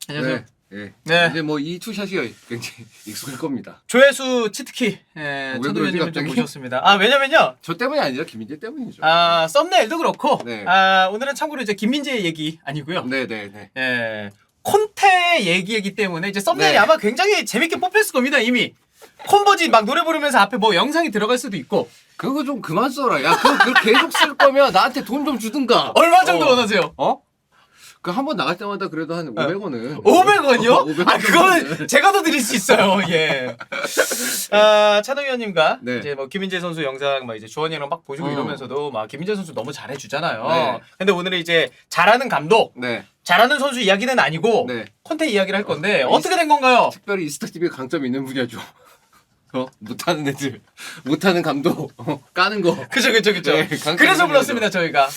안녕하세요. 네. 네. 이제 뭐 이 투샷이 굉장히 익숙할 겁니다. 조회수 치트키 왜 천우현님을 좀 갑자기? 모셨습니다. 왜냐면요. 저 때문이 아니라 김민재 때문이죠. 썸네일도 그렇고 네. 오늘은 참고로 이제 김민재의 얘기 아니고요. 네네네. 콘테 얘기이기 때문에 이제 썸네일이 네. 아마 굉장히 재밌게 뽑혔을 겁니다. 이미 콘버지 막 노래 부르면서 앞에 뭐 영상이 들어갈 수도 있고. 그거 좀 그만 써라. 야, 그거 계속 쓸 거면 나한테 돈 좀 주든가. 얼마 정도 원하세요? 그 한 번 나갈 때마다 그래도 한 500원은. 500원이요? 500원 그거는 제가 더 드릴 수 있어요. 예. 차동현님과 네. 이제 뭐 김민재 선수 영상 막 이제 주원이랑 막 보시고 이러면서도 막 김민재 선수 너무 잘해주잖아요. 네. 근데 오늘은 이제 잘하는 감독, 네. 잘하는 선수 이야기는 아니고 네. 콘테 이야기를 할 건데 어떻게 된 건가요? 특별히 이스타 TV에 강점이 있는 분야죠. 못하는 애들, 못하는 감독, 까는 거. 그죠. 네, 강점이 그래서 있는 불렀습니다 저희가.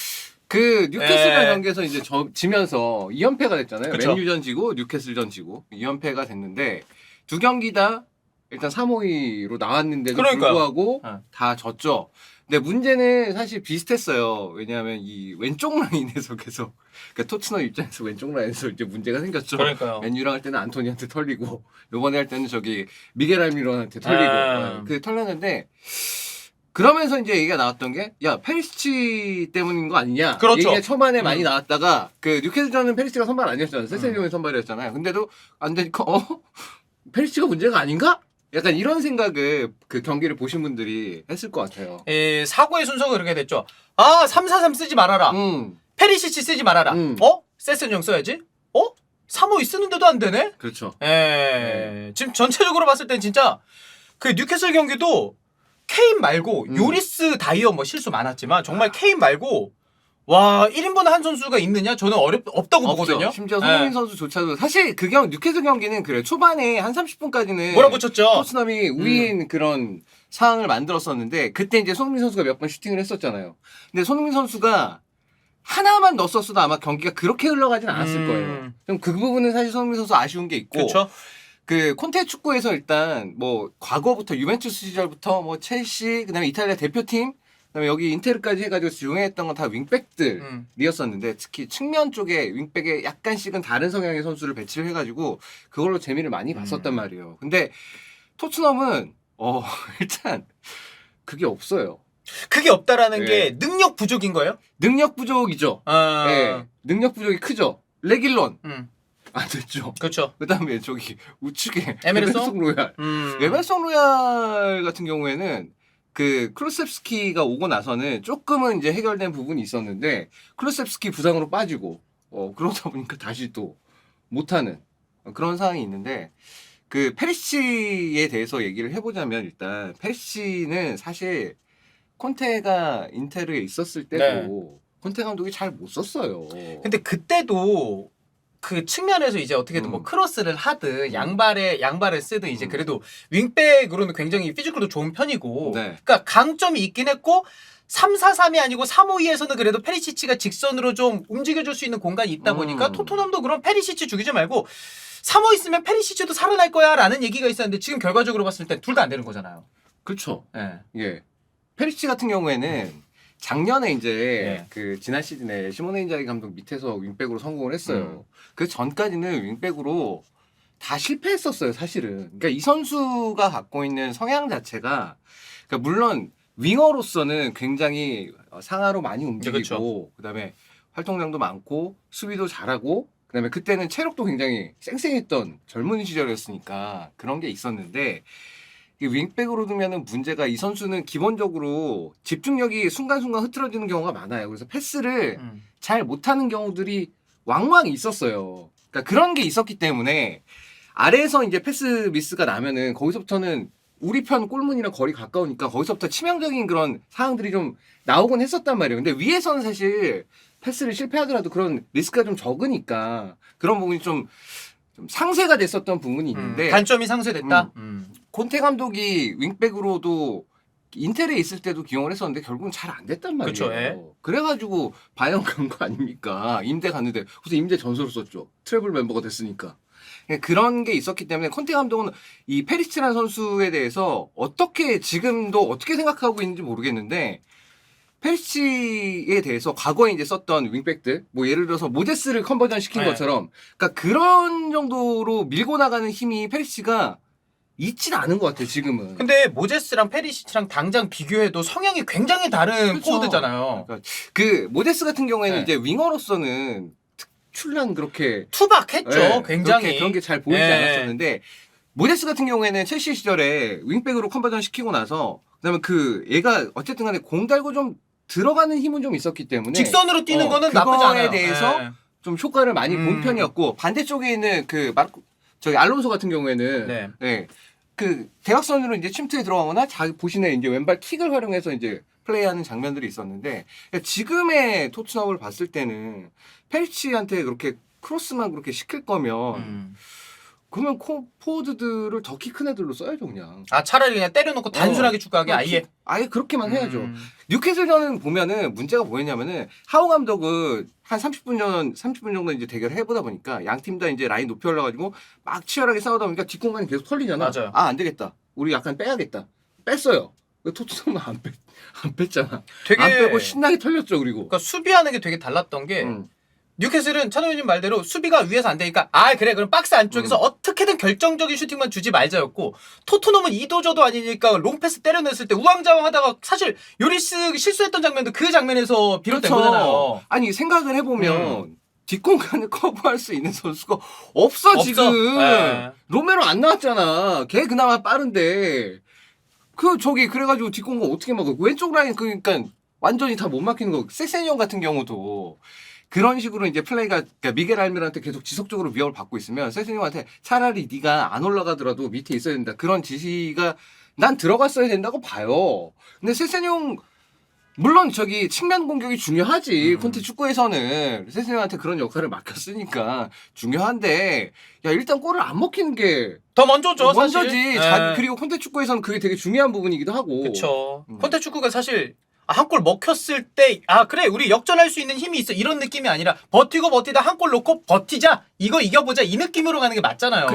그 뉴캐슬이라는 네. 경기에서 이제 지면서 2연패가 됐잖아요. 그쵸. 맨유전 지고 뉴캐슬전 지고 2연패가 됐는데 두 경기 다 일단 3-5위로 나왔는데도 그러니까요. 불구하고 네. 다 졌죠. 근데 문제는 사실 비슷했어요. 왜냐하면 이 왼쪽 라인에서 계속 그러니까 토트넘 입장에서 왼쪽 라인에서 이제 문제가 생겼죠. 그러니까요. 맨유랑 할 때는 안토니한테 털리고 요번에 할 때는 저기 미겔 알미론한테 털리고 그 털렸는데 그러면서 이제 얘기가 나왔던 게, 야, 페리시치 때문인 거 아니냐? 그렇죠. 얘기가 초반에 많이 나왔다가, 그, 뉴캐슬전은 페리시치가 선발 아니었잖아요. 세세리온이 선발이었잖아요. 근데도 안 되니까, 페리시치가 문제가 아닌가? 약간 이런 생각을 그 경기를 보신 분들이 했을 것 같아요. 사고의 순서가 그렇게 됐죠. 3-4-3 쓰지 말아라. 페리시치 쓰지 말아라. 세스형 써야지? 3-5-2 쓰는데도 안 되네? 그렇죠. 지금 전체적으로 봤을 땐 진짜 그 뉴캐슬 경기도 케인 말고 요리스 다이어 뭐 실수 많았지만 정말 케인 말고 와 1인분 한 선수가 있느냐? 저는 없다고 보거든요. 심지어 손흥민 선수조차도 사실 그 뉴캐슬 경기는 그래 초반에 한 30분까지는 몰아붙였죠. 토트넘이 우위인 그런 상황을 만들었었는데 그때 이제 손흥민 선수가 몇 번 슈팅을 했었잖아요. 근데 손흥민 선수가 하나만 넣었어도 아마 경기가 그렇게 흘러가진 않았을 거예요. 좀 그 부분은 사실 손흥민 선수 아쉬운 게 있고. 그렇죠. 그 콘테 축구에서 일단 뭐 과거부터 유벤투스 시절부터 뭐 첼시 그다음에 이탈리아 대표팀 그다음에 여기 인테르까지 해가지고 유행했던 건 다 윙백들이었었는데 특히 측면 쪽에 윙백에 약간씩은 다른 성향의 선수를 배치를 해가지고 그걸로 재미를 많이 봤었단 말이에요. 근데 토트넘은 일단 그게 없어요. 그게 없다라는 네. 게 능력 부족인 거예요? 능력 부족이죠. 네, 능력 부족이 크죠. 레길론 안 됐죠. 그렇죠. 그다음에 저기 우측에 에메르송 로얄. 에메르송 로얄 같은 경우에는 그 클루셉스키가 오고 나서는 조금은 이제 해결된 부분이 있었는데 클루셉스키 부상으로 빠지고 그러다 보니까 다시 또 못하는 그런 상황이 있는데 그 페리시치에 대해서 얘기를 해보자면 일단 페리시치는 사실 콘테가 인테르에 있었을 때도 콘테 감독이 잘 못 썼어요. 근데 그때도 그 측면에서 이제 어떻게든 뭐 크로스를 하든 양발을 쓰든 이제 그래도 윙백으로는 굉장히 피지컬도 좋은 편이고 그러니까 강점이 있긴 했고 3-4-3이 아니고 3-5-2에서는 그래도 페리시치가 직선으로 좀 움직여줄 수 있는 공간이 있다 보니까 토트넘도 그럼 페리시치 죽이지 말고 3-5 있으면 페리시치도 살아날 거야 라는 얘기가 있었는데 지금 결과적으로 봤을 땐 둘 다 안 되는 거잖아요. 그렇죠. 예. 페리시치 같은 경우에는 작년에 이제 그 지난 시즌에 시모네 인자기 감독 밑에서 윙백으로 성공을 했어요. 그 전까지는 윙백으로 다 실패했었어요, 사실은. 그러니까 이 선수가 갖고 있는 성향 자체가 그러니까 물론 윙어로서는 굉장히 상하로 많이 움직이고 그다음에 활동량도 많고 수비도 잘하고 그다음에 그때는 체력도 굉장히 쌩쌩했던 젊은 시절이었으니까 그런 게 있었는데 이 윙백으로 두면은 문제가 이 선수는 기본적으로 집중력이 순간순간 흐트러지는 경우가 많아요. 그래서 패스를 잘 못하는 경우들이 왕왕 있었어요. 그러니까 그런 게 있었기 때문에 아래에서 이제 패스 미스가 나면은 거기서부터는 우리 편 골문이랑 거리 가까우니까 거기서부터 치명적인 그런 상황들이 좀 나오곤 했었단 말이에요. 근데 위에서는 사실 패스를 실패하더라도 그런 리스크가 좀 적으니까 그런 부분이 좀 상쇄가 됐었던 부분이 있는데 단점이 상쇄됐다. 콘테 감독이 윙백으로도 인텔에 있을 때도 기용을 했었는데 결국은 잘 안 됐단 말이에요. 그쵸, 그래가지고 바이언 간 거 아닙니까? 임대 갔는데 그래서 임대 전설을 썼죠. 트래블 멤버가 됐으니까. 그런 게 있었기 때문에 콘테 감독은 이 페리시치라는 선수에 대해서 지금도 어떻게 생각하고 있는지 모르겠는데 페리시치에 대해서 과거에 이제 썼던 윙백들, 뭐 예를 들어서 모제스를 컨버전 시킨 네. 것처럼, 그러니까 그런 정도로 밀고 나가는 힘이 페리시치가 있진 않은 것 같아요, 지금은. 근데 모제스랑 페리시치랑 당장 비교해도 성향이 굉장히 다른 그쵸. 포워드잖아요. 그러니까 그 모제스 같은 경우에는 네. 이제 윙어로서는 특출난 그렇게 투박했죠. 네, 굉장히. 그런 게 잘 보이지 네. 않았었는데 모제스 같은 경우에는 첼시 시절에 윙백으로 컨버전 시키고 나서 그다음에 그 얘가 어쨌든 간에 공 달고 좀 들어가는 힘은 좀 있었기 때문에 직선으로 뛰는 거는 나쁘지 않아요. 그거에 대해서 네. 좀 효과를 많이 본 편이었고 반대쪽에 있는 그 저기 알론소 같은 경우에는 네. 네. 그 대각선으로 이제 침투에 들어가거나 자기 보시는 이제 왼발 킥을 활용해서 이제 플레이하는 장면들이 있었는데 지금의 토트넘을 봤을 때는 페리치한테 그렇게 크로스만 그렇게 시킬 거면 그러면 포워드들을 더 키 큰 애들로 써야죠 그냥. 아 차라리 그냥 때려놓고 단순하게 축구하게 아예. 아예 그렇게만 해야죠. 뉴캐슬전은 보면은 문제가 뭐였냐면은 하우 감독은 한 30분 정도 이제 대결을 해보다 보니까 양 팀 다 이제 라인 높이 올라가지고 막 치열하게 싸우다 보니까 뒷공간이 계속 털리잖아. 맞아요. 아, 안 되겠다. 우리 약간 빼야겠다. 뺐어요. 왜 토트넘은 안 뺐잖아. 되게 안 빼고 신나게 털렸죠 그리고. 그러니까 수비하는 게 되게 달랐던 게 뉴캐슬은 차노현님 말대로 수비가 위에서 안 되니까 아 그래 그럼 박스 안쪽에서 어떻게든 결정적인 슈팅만 주지 말자였고 토트넘은 이도저도 아니니까 롱패스 때려냈을 때 우왕좌왕하다가 사실 요리스 실수했던 장면도 그 장면에서 비롯된 그렇죠. 거잖아요. 아니 생각을 해보면 뒷공간을 커버할 수 있는 선수가 없어. 지금. 네. 로메로 안 나왔잖아. 걔 그나마 빠른데 그래가지고 뒷공간 어떻게 막아. 왼쪽 라인 그러니까 완전히 다 못 막히는 거. 세세니언 같은 경우도 그런 식으로 이제 플레이가 그러니까 미겔 알미란한테 계속 지속적으로 위협을 받고 있으면 세세니언한테 차라리 네가 안 올라가더라도 밑에 있어야 된다. 그런 지시가 난 들어갔어야 된다고 봐요. 근데 세세니언 물론 저기 측면 공격이 중요하지. 콘테 축구에서는 세세니언한테 그런 역할을 맡겼으니까 중요한데 야 일단 골을 안 먹히는 게 더 먼저죠 사실. 먼저지. 그리고 콘테 축구에서는 그게 되게 중요한 부분이기도 하고. 그렇죠. 콘테 축구가 사실 한 골 먹혔을 때 아 그래 우리 역전할 수 있는 힘이 있어 이런 느낌이 아니라 버티다 한 골 넣고 버티자 이거 이겨보자 이 느낌으로 가는 게 맞잖아요.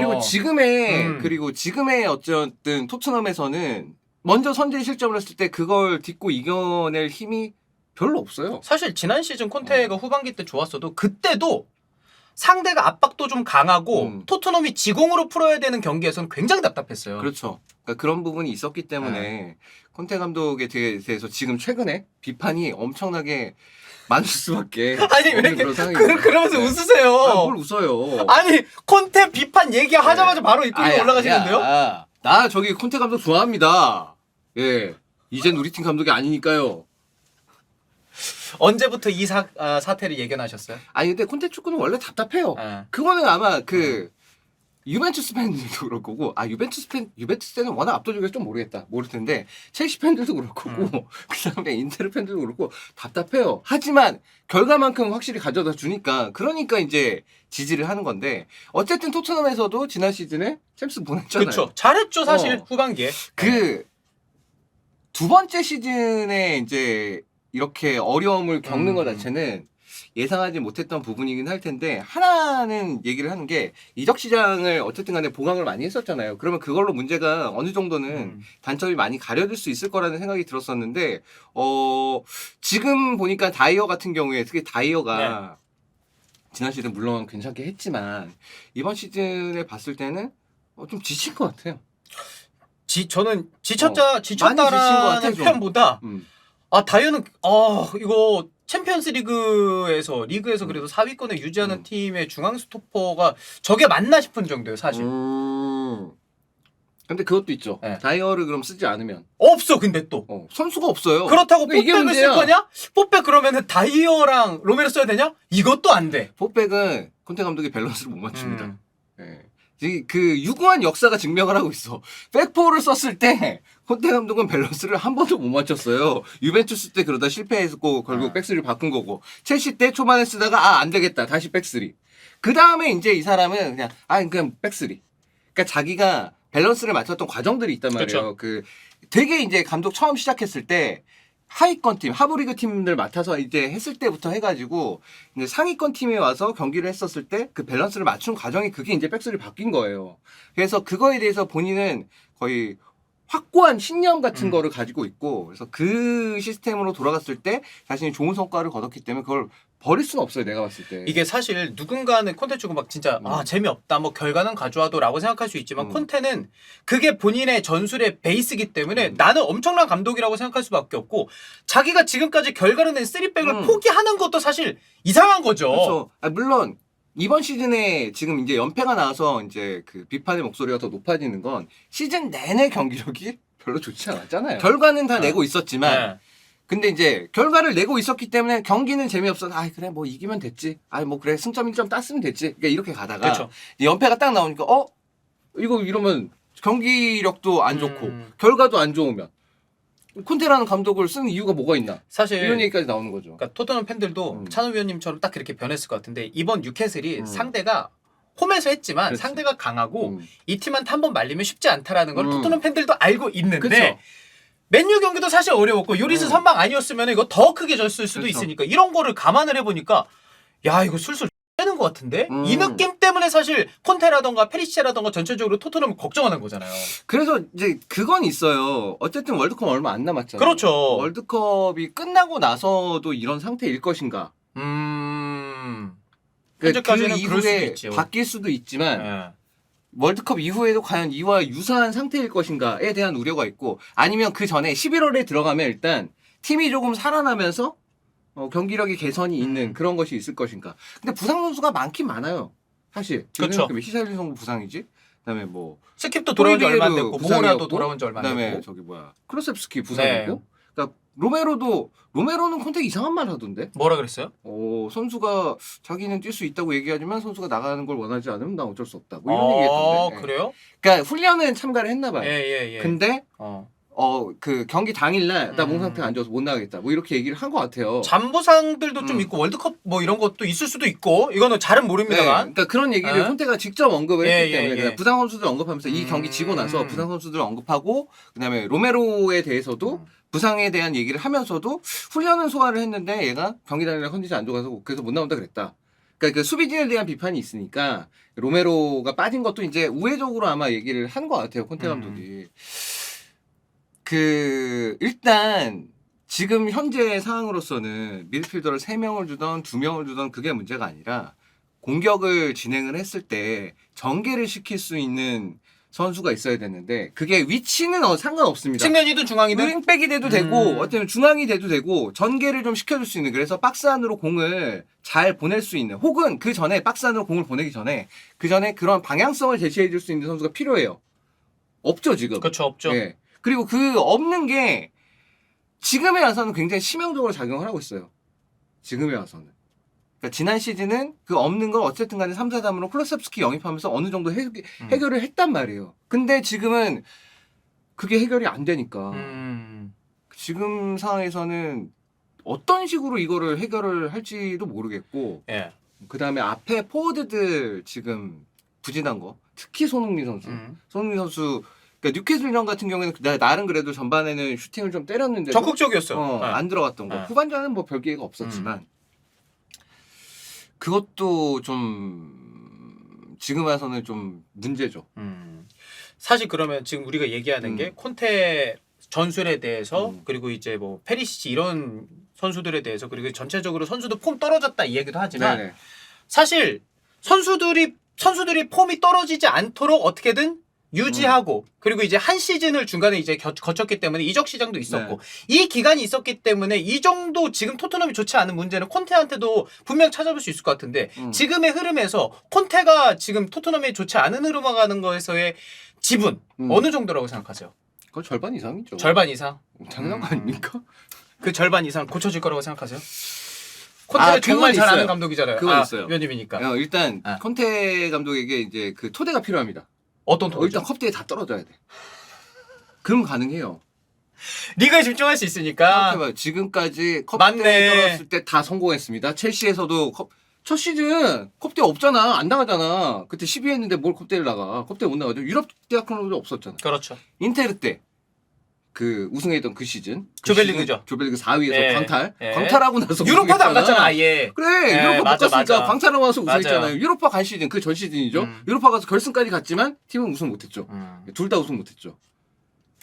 그리고 지금의 어쨌든 토트넘에서는 먼저 선제 실점을 했을 때 그걸 딛고 이겨낼 힘이 별로 없어요. 사실 지난 시즌 콘테가 후반기 때 좋았어도 그때도 상대가 압박도 좀 강하고 토트넘이 지공으로 풀어야 되는 경기에서는 굉장히 답답했어요. 그렇죠. 그러니까 그런 부분이 있었기 때문에 콘테 감독에 대해서 지금 최근에 비판이 엄청나게 많을 수밖에 아니 왜 없는 이렇게 그런 상황입니다. 그러면서 네. 웃으세요? 뭘 웃어요? 아니 콘테 비판 얘기하자마자 바로 입고 올라가시는데요? 나 저기 콘테 감독 좋아합니다. 예, 이젠 우리 팀 감독이 아니니까요. 언제부터 이 사태를 예견하셨어요? 아니 근데 콘테 축구는 원래 답답해요. 네. 그거는 아마 유벤투스 팬들도 그럴 거고, 유벤투스 때는 워낙 압도적이어서 좀 모를 텐데, 첼시 팬들도 그럴 거고, 그 다음에 인테르 팬들도 그렇고, 답답해요. 하지만, 결과만큼 확실히 가져다 주니까, 그러니까 이제 지지를 하는 건데, 어쨌든 토트넘에서도 지난 시즌에 챔스 보냈잖아요. 그렇죠. 잘했죠, 사실, 후반기에. 두 번째 시즌에 이제, 이렇게 어려움을 겪는 것 자체는, 예상하지 못했던 부분이긴 할 텐데 하나는 얘기를 하는 게 이적 시장을 어쨌든 간에 보강을 많이 했었잖아요. 그러면 그걸로 문제가 어느 정도는 단점이 많이 가려질 수 있을 거라는 생각이 들었었는데 지금 보니까 다이어 같은 경우에 특히 다이어가 지난 시즌 물론 괜찮게 했지만 이번 시즌에 봤을 때는 좀 지친 것 같아요. 저는 많이 지친 것 지쳤다라는 같아, 좀. 표현보다 다이어는 이거 챔피언스 리그에서 그래도 4위권을 유지하는 팀의 중앙 스토퍼가 저게 맞나 싶은 정도예요, 사실. 근데 그것도 있죠. 네. 다이어를 그럼 쓰지 않으면 없어, 근데 또. 선수가 없어요. 그렇다고 이게 포백을 쓸 문제야. 거냐? 포백 그러면은 다이어랑 로메로 써야 되냐? 이것도 안 돼. 포백은 콘테 감독이 밸런스를 못 맞춥니다. 그 유구한 역사가 증명을 하고 있어. 백포를 썼을 때 콘테 감독은 밸런스를 한 번도 못 맞췄어요. 유벤투스 때 그러다 실패했고 결국 백스리를 바꾼 거고 첼시 때 초반에 쓰다가 안 되겠다 다시 백스리. 그 다음에 이제 이 사람은 그냥 백스리. 그러니까 자기가 밸런스를 맞췄던 과정들이 있단 말이에요. 그렇죠. 되게 이제 감독 처음 시작했을 때 하위권 팀, 하부리그 팀들 맡아서 이제 했을 때부터 해가지고 이제 상위권 팀에 와서 경기를 했었을 때 그 밸런스를 맞춘 과정이 그게 이제 백스를 바뀐 거예요. 그래서 그거에 대해서 본인은 거의 확고한 신념 같은 거를 가지고 있고 그래서 그 시스템으로 돌아갔을 때 자신이 좋은 성과를 거뒀기 때문에 그걸 버릴 수는 없어요. 내가 봤을 때. 이게 사실 누군가는 콘텐츠고 막 진짜 재미없다 뭐 결과는 가져와도라고 생각할 수 있지만 콘텐츠는 그게 본인의 전술의 베이스이기 때문에 나는 엄청난 감독이라고 생각할 수밖에 없고 자기가 지금까지 결과를 낸 3백을 포기하는 것도 사실 이상한 거죠. 그렇죠. 물론 이번 시즌에 지금 이제 연패가 나와서 이제 그 비판의 목소리가 더 높아지는 건 시즌 내내 경기력이 별로 좋지 않았잖아요. 결과는 다 내고 있었지만 근데 이제 결과를 내고 있었기 때문에 경기는 재미없어. 아 그래 뭐 이기면 됐지. 아 뭐 그래 승점 1점 땄으면 됐지. 그러니까 이렇게 가다가 그렇죠. 연패가 딱 나오니까 이거 이러면 경기력도 안 좋고 결과도 안 좋으면 콘테라는 감독을 쓰는 이유가 뭐가 있나? 사실 이런 얘기까지 나오는 거죠. 그러니까 토트넘 팬들도 찬우 위원님처럼 딱 그렇게 변했을 것 같은데 이번 뉴캐슬이 상대가 홈에서 했지만 그렇지. 상대가 강하고 이 팀한테 한 번 말리면 쉽지 않다라는 걸 토트넘 팬들도 알고 있는데 그렇죠. 맨유 경기도 사실 어려웠고 요리스 선방 아니었으면 이거 더 크게 졌을 수도 그렇죠. 있으니까 이런 거를 감안을 해보니까 야 이거 술술 빼는 것 같은데 이 느낌 때문에 사실 콘테라던가 페리시라던가 전체적으로 토트넘을 걱정하는 거잖아요. 그래서 이제 그건 있어요. 어쨌든 월드컵 얼마 안 남았잖아요. 그렇죠. 월드컵이 끝나고 나서도 이런 상태일 것인가? 현재까지는 그 그럴 수도 이후에 있죠. 바뀔 수도 있지만 월드컵 이후에도 과연 이와 유사한 상태일 것인가에 대한 우려가 있고 아니면 그 전에 11월에 들어가면 일단 팀이 조금 살아나면서 경기력이 개선이 있는 그런 것이 있을 것인가. 근데 부상 선수가 많긴 많아요. 사실. 그렇죠. 히샬리 선수 부상이지. 그다음에 뭐 스킵도 돌아온 지 얼마 안 됐고 부상이었고, 모우라도 돌아온 지 얼마 안 그다음에 됐고 저기 뭐야 클로셉스키 부상이고. 그러니까 로메로는 콘테 이상한 말 하던데. 뭐라 그랬어요? 선수가 자기는 뛸 수 있다고 얘기하지만 선수가 나가는 걸 원하지 않으면 나 어쩔 수 없다. 뭐 이런 얘기했던데. 그래요? 그러니까 훈련은 참가를 했나 봐요. 예. 근데 그 경기 당일날 나 몸 상태가 안 좋아서 못 나가겠다. 뭐 이렇게 얘기를 한 것 같아요. 잠부상들도 좀 있고 월드컵 뭐 이런 것도 있을 수도 있고 이거는 잘은 모릅니다만. 그러니까 그런 얘기를 콘테가 직접 언급을 했기 때문에 예. 부상 선수들 언급하면서 이 경기 지고 나서 부상 선수들 언급하고 그다음에 로메로에 대해서도 부상에 대한 얘기를 하면서도 훈련은 소화를 했는데 얘가 경기 당일날 컨디션 안 좋아서 그래서 못 나온다 그랬다. 그러니까 그 수비진에 대한 비판이 있으니까 로메로가 빠진 것도 이제 우회적으로 아마 얘기를 한 것 같아요. 콘테 감독이. 일단 지금 현재 상황으로서는 미드필더를 3명을 주던 2명을 주던 그게 문제가 아니라 공격을 진행을 했을 때 전개를 시킬 수 있는 선수가 있어야 되는데 그게 위치는 상관없습니다. 측면이든 중앙이든 윙백이 돼도 되고 어쩌면 중앙이 돼도 되고 전개를 좀 시켜줄 수 있는 그래서 박스 안으로 공을 잘 보낼 수 있는 혹은 그 전에 박스 안으로 공을 보내기 전에 그 전에 그런 방향성을 제시해 줄 수 있는 선수가 필요해요. 없죠 지금. 그렇죠 없죠. 예. 그리고 그 없는 게 지금에 와서는 굉장히 치명적으로 작용을 하고 있어요. 지금에 와서는. 그러니까 지난 시즌은 그 없는 걸 어쨌든 간에 3, 4담으로 클로셉스키 영입하면서 어느 정도 해결을 했단 말이에요. 근데 지금은 그게 해결이 안 되니까 지금 상황에서는 어떤 식으로 이거를 해결을 할지도 모르겠고 그 다음에 앞에 포워드들 지금 부진한 거 특히 손흥민 선수. 손흥민 선수 그러니까 뉴캐슬전 같은 경우에는 나름 그래도 전반에는 슈팅을 좀 때렸는데 적극적이었어요. 안 들어갔던 거. 후반전은 뭐 별 기회가 없었지만 그것도 좀 지금 와서는 좀 문제죠. 사실 그러면 지금 우리가 얘기하는 게 콘테 전술에 대해서 그리고 이제 뭐 페리시치 이런 선수들에 대해서 그리고 전체적으로 선수도 폼 떨어졌다 이 얘기도 하지만 네네. 사실 선수들이 폼이 떨어지지 않도록 어떻게든 유지하고 그리고 이제 한 시즌을 중간에 이제 거쳤기 때문에 이적 시장도 있었고 이 기간이 있었기 때문에 이 정도 지금 토트넘이 좋지 않은 문제는 콘테한테도 분명 찾아볼 수 있을 것 같은데 지금의 흐름에서 콘테가 지금 토트넘이 좋지 않은 흐름을 가는 거에서의 지분 어느 정도라고 생각하세요? 그건 절반 이상이죠. 절반 이상? 장난 아닙니까? 그 절반 이상 고쳐질 거라고 생각하세요? 콘테는 정말 잘 아는 감독이잖아요. 그건 있어요. 위원님이니까. 일단 콘테 감독에게 이제 그 토대가 필요합니다. 어떤 토대죠? 일단 컵대에 다 떨어져야 돼. 그럼 가능해요. 리그에 집중할 수 있으니까. 생각해봐요. 지금까지 컵대에 떨어졌을 때 다 성공했습니다. 첼시에서도 첫 시즌 컵대 없잖아. 안 나가잖아. 그때 10위 했는데 뭘 컵대를 나가. 컵대 못 나가죠. 유럽 대학 클럽도 없었잖아. 그렇죠. 인테르 때 그 우승했던 그 시즌. 조별리그죠. 조별리그 4위에서 광탈. 예. 광탈하고 나서 유로파도 안 갔잖아. 아예. 그래. 유로파 못 갔으니까 맞아. 광탈하고 와서 우승했잖아요. 맞아요. 유로파 간 시즌 그 전 시즌이죠. 유로파 가서 결승까지 갔지만 팀은 우승 못했죠. 둘 다 우승 못했죠.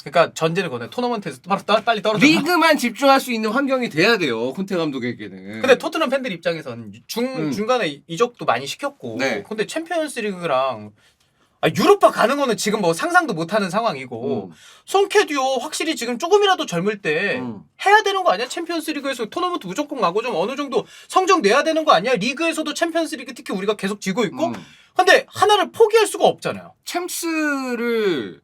그러니까 전제를 거네. 토너먼트에서 빨리 떨어져. 리그만 집중할 수 있는 환경이 돼야 돼요. 콘테 감독에게는. 근데 토트넘 팬들 입장에서는 중간에 이적도 많이 시켰고. 네. 근데 챔피언스리그랑 유로파 가는 거는 지금 뭐 상상도 못하는 상황이고 송캐듀오 확실히 지금 조금이라도 젊을 때 해야 되는 거 아니야? 챔피언스리그에서 토너먼트 무조건 가고 좀 어느 정도 성적 내야 되는 거 아니야? 리그에서도 챔피언스리그 특히 우리가 계속 지고 있고 근데 하나를 포기할 수가 없잖아요. 챔스에서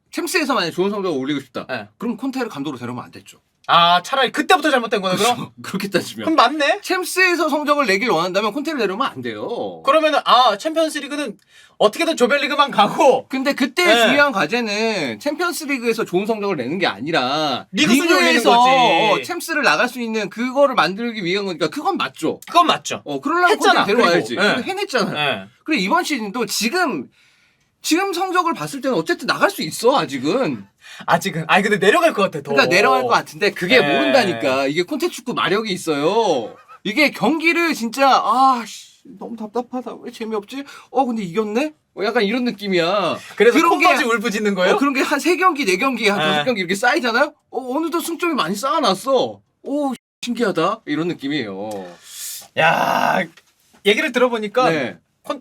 만약 좋은 성적을 올리고 싶다. 네. 그럼 콘테를 감독으로 데려오면 안 됐죠. 아 차라리 그때부터 잘못된 거네 그럼? 그렇게 따지면. 그럼 맞네? 챔스에서 성적을 내길 원한다면 콘테를 데려오면 안 돼요. 그러면은 챔피언스리그는 어떻게든 조별리그만 가고 근데 그때 네. 중요한 과제는 챔피언스리그에서 좋은 성적을 내는 게 아니라 리그 순위 올리는 리그에서 거지. 챔스를 나갈 수 있는 그거를 만들기 위한 거니까 그건 맞죠. 그건 맞죠. 그러려면 했잖아, 콘테 데려와야지. 그리고. 네. 그리고 해냈잖아요. 네. 그리고 이번 시즌도 지금 성적을 봤을 때는 어쨌든 나갈 수 있어 아직은. 아직은 근데 내려갈 것 같아 더. 그러니까 내려갈 것 같은데 그게 네. 모른다니까. 이게 콘테 축구 마력이 있어요. 이게 경기를 진짜 너무 답답하다. 왜 재미없지? 근데 이겼네? 약간 이런 느낌이야. 그래서 그런 콩까지 울부짖는 거예요? 그런 게 한 3경기, 4경기, 한 네. 5경기 이렇게 쌓이잖아요? 어느덧 승점이 많이 쌓아놨어. 신기하다. 이런 느낌이에요. 야 얘기를 들어보니까 네.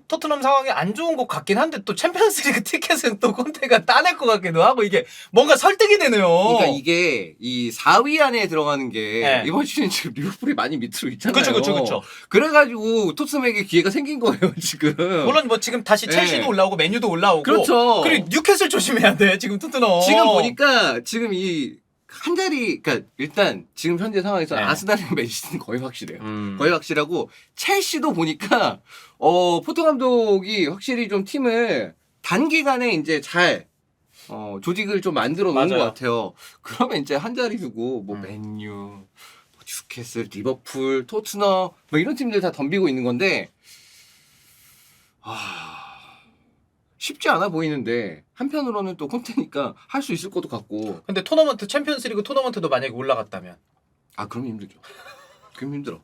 토트넘 상황이 안 좋은 것 같긴 한데 또 챔피언스리그 티켓은 또 콘테가 따낼 것 같기도 하고 이게 뭔가 설득이 되네요. 그러니까 이게 이 4위 안에 들어가는 게 네. 이번 시즌 지금 리버풀이 많이 밑으로 있잖아요. 그쵸. 그래가지고 토트넘에게 기회가 생긴 거예요 지금. 물론 뭐 지금 다시 첼시도 네. 올라오고 맨유도 올라오고. 그렇죠. 그리고 뉴캐슬 조심해야 돼 지금 토트넘. 지금 보니까 지금 이 한 자리, 그러니까 일단 지금 현재 상황에서 네. 아스날이랑 맨시티는 거의 확실해요. 거의 확실하고 첼시도 보니까 포터 감독이 확실히 좀 팀을 단기간에 이제 잘 조직을 좀 만들어 놓은 맞아요. 것 같아요. 그러면 이제 한 자리 두고 뭐 맨유, 뭐 뉴캐슬, 리버풀, 토트넘 뭐 이런 팀들 다 덤비고 있는 건데 쉽지 않아 보이는데 한편으로는 또 콘테니까 할 수 있을 것도 같고. 근데 챔피언스리그 토너먼트도 만약에 올라갔다면 그럼 힘들죠. 그럼 힘들어.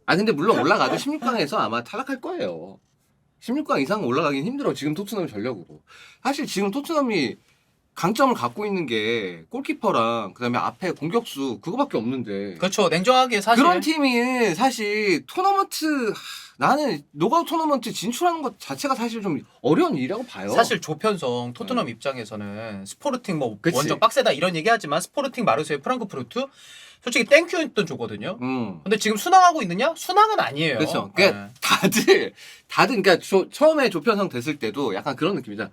근데 물론 올라가도 16강에서 아마 탈락할 거예요. 16강 이상 올라가긴 힘들어. 지금 토트넘 전력으로. 사실 지금 토트넘이 강점을 갖고 있는 게 골키퍼랑 그다음에 앞에 공격수 그거밖에 없는데. 그렇죠. 냉정하게 사실 그런 팀이 사실 토너먼트 나는 노가웃 토너먼트 진출하는 것 자체가 사실 좀 어려운 일이라고 봐요. 사실 조편성 토트넘 입장에서는 스포르팅 뭐 그치. 원정 빡세다 이런 얘기하지만 스포르팅 마르세유 프랑크푸르트 솔직히 땡큐였던 조거든요. 근데 지금 순항하고 있느냐? 순항은 아니에요. 그렇죠. 그러니까 다들 그러니까 처음에 조편성 됐을 때도 약간 그런 느낌이잖아.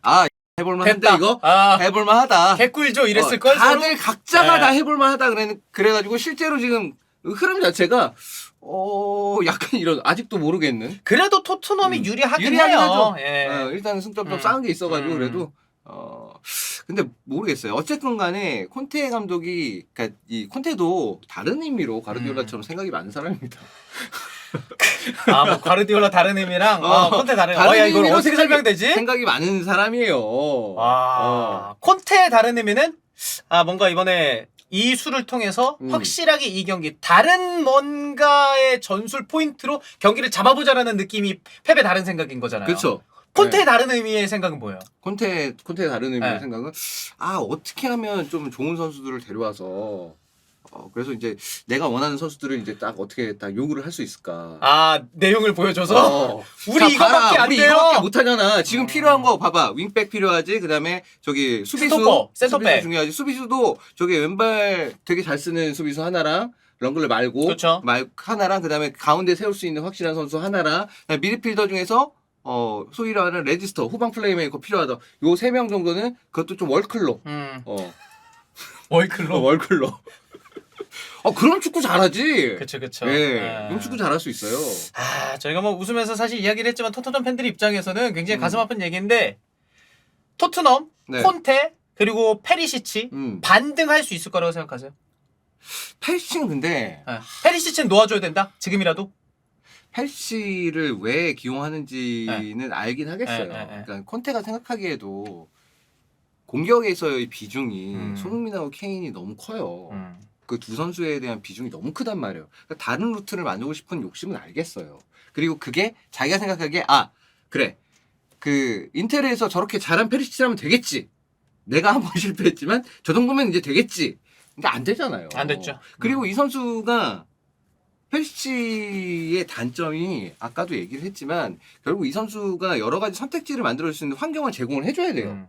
해볼만한데 됐다. 이거 해볼만하다. 개꿀죠 이랬을 걸. 다들 각자가 네. 다 해볼만하다 그래가지고 실제로 지금 흐름 자체가 약간 이런 아직도 모르겠는. 그래도 토트넘이 유리하긴 유리하긴 해요. 하죠. 예. 일단 승점 좀 쌓은 게 있어가지고 그래도 근데 모르겠어요. 어쨌든 간에 콘테 감독이 그러니까 이 콘테도 다른 의미로 가르디올라처럼 생각이 많은 사람입니다. 뭐 과르디올라 다른 의미랑 콘테 다른 다른 이걸 의미로 어떻게 설명되지? 생각이 많은 사람이에요. 콘테 다른 의미는 뭔가 이번에 이 수를 통해서 확실하게 이 경기 다른 뭔가의 전술 포인트로 경기를 잡아보자라는 느낌이 펩의 다른 생각인 거잖아요. 그렇죠. 콘테의 다른 의미의 생각은 뭐예요? 콘테의 다른 의미의 네. 생각은 어떻게 하면 좀 좋은 선수들을 데려와서 그래서 이제 내가 원하는 선수들을 이제 딱 어떻게 딱 요구를 할 수 있을까? 내용을 보여줘서 자, 우리 이거밖에 안 우리 돼요. 이거밖에 못하잖아. 지금 필요한 거 봐봐. 윙백 필요하지. 그다음에 저기 수비수, 스토퍼, 센터백. 수비수 중요하지. 수비수도 저기 왼발 되게 잘 쓰는 수비수 하나랑 런글을 말고 그렇죠. 하나랑 그다음에 가운데 세울 수 있는 확실한 선수 하나랑 그다음에 미드필더 중에서 소위 말하는 레지스터 후방 플레이메이커 필요하다. 요 3명 정도는 그것도 좀 월클로. 월클로. 월클로. 그럼 축구 잘하지. 그쵸. 그럼 축구 잘할 수 있어요. 저희가 뭐 웃으면서 사실 이야기를 했지만 토트넘 팬들 입장에서는 굉장히 가슴 아픈 얘기인데 토트넘, 네. 콘테 그리고 페리시치 반등할 수 있을 거라고 생각하세요? 펠시는 근데 페리시치는 놓아줘야 된다? 지금이라도? 펠시를 왜 기용하는지는 알긴 하겠어요. 그러니까 콘테가 생각하기에도 공격에서의 비중이 손흥민하고 케인이 너무 커요. 그 두 선수에 대한 비중이 너무 크단 말이에요. 그러니까 다른 루트를 만들고 싶은 욕심은 알겠어요. 그리고 그게 자기가 생각하기에 그래 그 인텔에서 저렇게 잘한 페리시치라면 되겠지. 내가 한 번 실패했지만 저 정도면 이제 되겠지. 근데 안 되잖아요. 안 됐죠. 그리고 이 선수가 페리시치의 단점이 아까도 얘기를 했지만 결국 이 선수가 여러 가지 선택지를 만들어줄 수 있는 환경을 제공을 해줘야 돼요.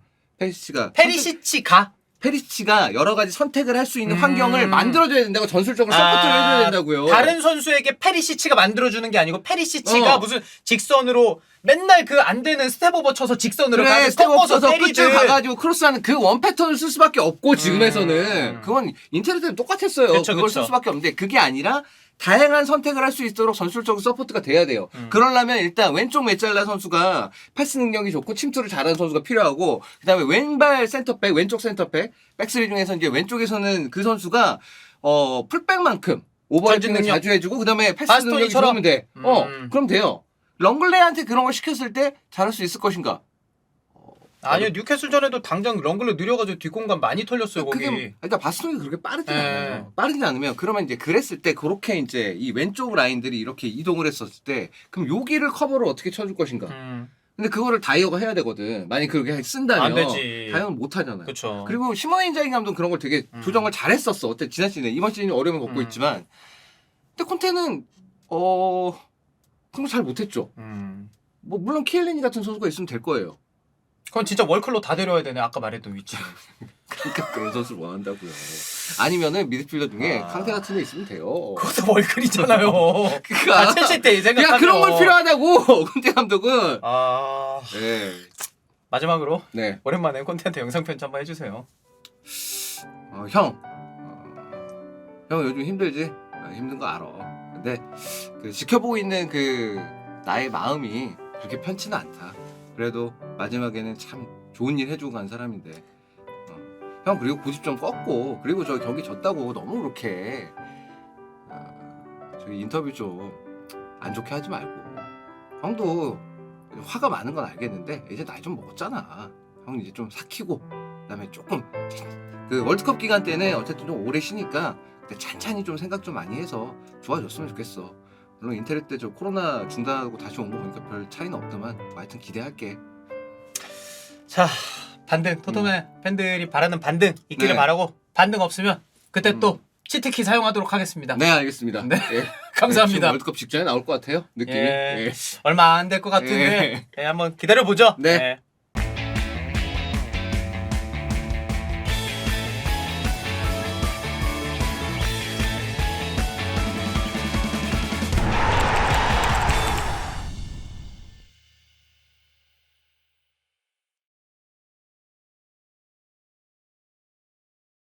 페리시치가 여러 가지 선택을 할 수 있는 환경을 만들어줘야 된다고 전술적으로 서포트를 해줘야 된다고요. 다른 선수에게 페리시치가 만들어주는 게 아니고 페리시치가 무슨 직선으로 맨날 그 안 되는 스텝오버 쳐서 직선으로 그래, 가서 스텝업 꺾어서 쳐서 때리든 끝을 가가지고 크로스하는 그 원 패턴을 쓸 수밖에 없고 지금에서는 그건 인터넷 때는 똑같았어요. 그쵸, 그걸 그쵸. 쓸 수밖에 없는데 그게 아니라 다양한 선택을 할 수 있도록 전술적으로 서포트가 돼야 돼요. 그러려면 일단 왼쪽 메잘라 선수가 패스 능력이 좋고 침투를 잘하는 선수가 필요하고 그다음에 왼발 센터백, 왼쪽 센터백, 백스리 중에서 이제 왼쪽에서는 그 선수가 풀백만큼 오버래핑을 자주 해주고 그다음에 패스 능력이 좋으면 돼. 그럼 돼요. 렁글레한테 그런 걸 시켰을 때 잘할 수 있을 것인가? 아니요, 뉴캐슬전에도 당장 렁글레 느려가지고 뒷공간 많이 털렸어요. 거기. 그러니까 바스톤이 그렇게 빠르진 않아요. 빠르진 않으면 그러면 이제 그랬을 때 그렇게 이제 이 왼쪽 라인들이 이렇게 이동을 했었을 때 그럼 여기를 커버를 어떻게 쳐줄 것인가? 근데 그거를 다이어가 해야 되거든. 만약 그렇게 쓴다면 안 되지. 다이어는 못 하잖아요. 그쵸. 그리고 시몬 인자기 감독은 그런 걸 되게 조정을 잘했었어. 어때 지난 시즌에 이번 시즌 어려움을 겪고 있지만 근데 콘테는 그런 거 잘 못했죠. 뭐 물론 키엘레니 같은 선수가 있으면 될 거예요. 그건 진짜 월클로 다 데려와야 되네. 아까 말했던 위치. 그러니까 그런 선수를 원한다고요. 아니면은 미드필더 중에 캉테 같은 애 있으면 돼요. 그것도 월클이잖아요. 그러니까 첼시 때 생각하면. 야 그런 걸 필요하다고 콘테 감독은. 네. 마지막으로 네. 오랜만에 콘테한테 영상 편지 한번 해주세요. 형 요즘 힘들지? 힘든 거 알아. 근데 그 지켜보고 있는 그 나의 마음이 그렇게 편치는 않다. 그래도 마지막에는 참 좋은 일 해주고 간 사람인데 형 그리고 90점 꺾고 그리고 저 경기 졌다고 너무 그렇게 저기 인터뷰 좀 안 좋게 하지 말고 형도 화가 많은 건 알겠는데 이제 나이 좀 먹었잖아. 형 이제 좀 삭히고 그다음에 조금 그 월드컵 기간 때는 어쨌든 좀 오래 쉬니까 찬찬히 좀 생각 좀 많이 해서 좋아졌으면 좋겠어. 물론 인터넷 때 저 코로나 중단하고 다시 온 거 보니까 별 차이는 없더만 하여튼 기대할게. 자, 반등 토트넘 팬들이 바라는 반등 있기를 바라고 반등 없으면 그때 또 치트키 사용하도록 하겠습니다. 네, 알겠습니다. 네. 예. 감사합니다. 월드컵 직전에 나올 것 같아요. 느낌이. 얼마 안 될 것 같은데 한번 기다려 보죠. 네.